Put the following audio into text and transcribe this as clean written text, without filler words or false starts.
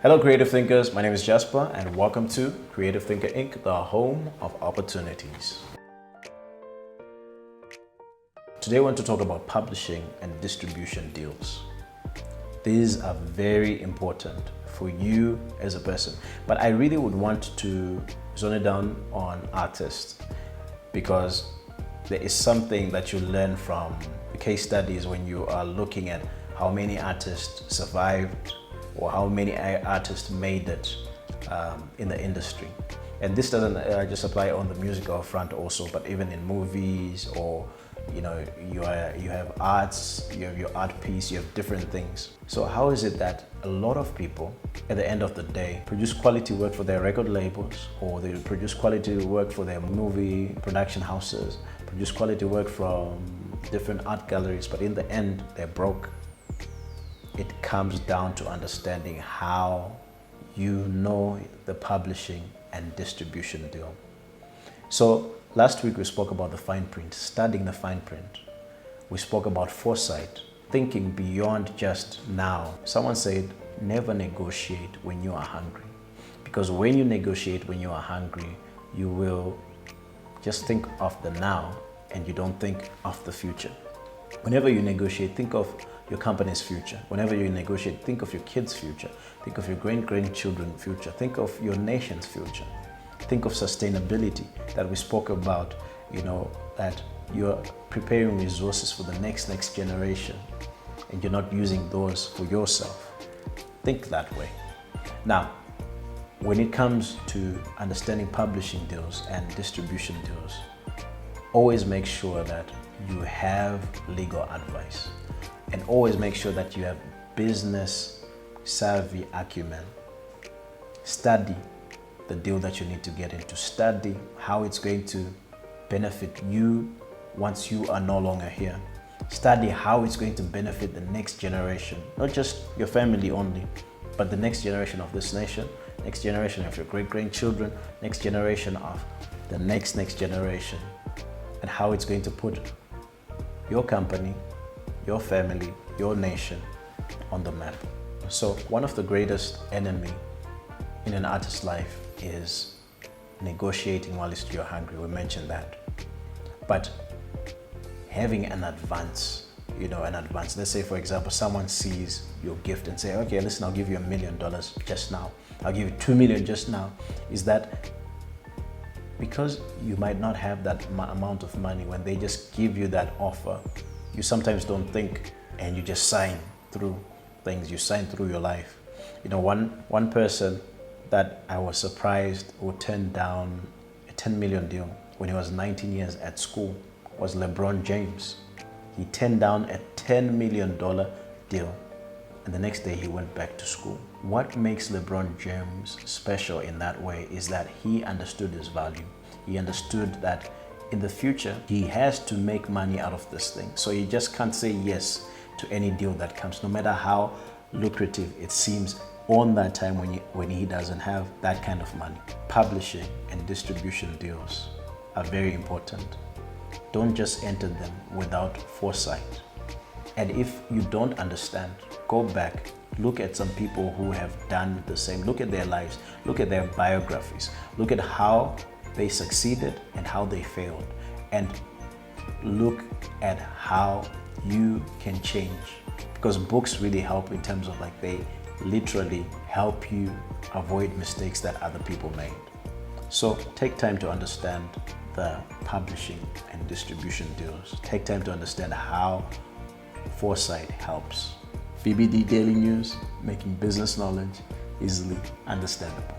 Hello, Creative Thinkers. My name is Jasper, and welcome to Creative Thinker Inc., the home of opportunities. Today, I want to talk about publishing and distribution deals. These are very important for you as a person, but I really would want to zone it down on artists because there is something that you learn from the case studies when you are looking at how many artists survived or how many artists made it in the industry. And this doesn't just apply on the musical front also, but even in movies, or you have arts, you have your art piece, you have different things. So how is it that a lot of people at the end of the day produce quality work for their record labels, or they produce quality work for their movie production houses, produce quality work from different art galleries, but in the end they're broke? It comes down to understanding how you know the publishing and distribution deal. So last week we spoke about the fine print, studying the fine print. We spoke about foresight, thinking beyond just now. Someone said, never negotiate when you are hungry. Because when you negotiate when you are hungry, you will just think of the now and you don't think of the future. Whenever you negotiate, think of your company's future. Whenever you negotiate, think of your kids' future. Think of your grandchildren's future. Think of your nation's future. Think of sustainability that we spoke about, that you're preparing resources for the next generation and you're not using those for yourself. Think that way. Now, when it comes to understanding publishing deals and distribution deals, always make sure that you have legal advice, and always make sure that you have business savvy acumen. Study the deal that you need to get into. Study how it's going to benefit you once you are no longer here. Study how it's going to benefit the next generation, not just your family only, but the next generation of this nation, next generation of your great-grandchildren, next generation of the next generation, and how it's going to put your company, your family, your nation on the map. So one of the greatest enemy in an artist's life is negotiating while you're hungry. We mentioned that. But having an advance, let's say for example, someone sees your gift and say, okay, listen, I'll give you $1 million just now. I'll give you 2 million just now. Is that because you might not have that amount of money? When they just give you that offer, you sometimes don't think and you just sign through things. You sign through your life. One person that I was surprised would turn down a 10 million deal when he was 19 years at school was LeBron James. He turned down a $10 million deal, and the next day he went back to school. What makes LeBron James special in that way is that he understood his value. He understood that in the future, he has to make money out of this thing. So he just can't say yes to any deal that comes, no matter how lucrative it seems on that time when he doesn't have that kind of money. Publishing and distribution deals are very important. Don't just enter them without foresight. And if you don't understand, go back, look at some people who have done the same. Look at their lives, look at their biographies, look at how they succeeded and how they failed, and look at how you can change. Because books really help in terms of they literally help you avoid mistakes that other people made. So take time to understand the publishing and distribution deals. Take time to understand how foresight helps. VBD Daily News, making business knowledge easily understandable.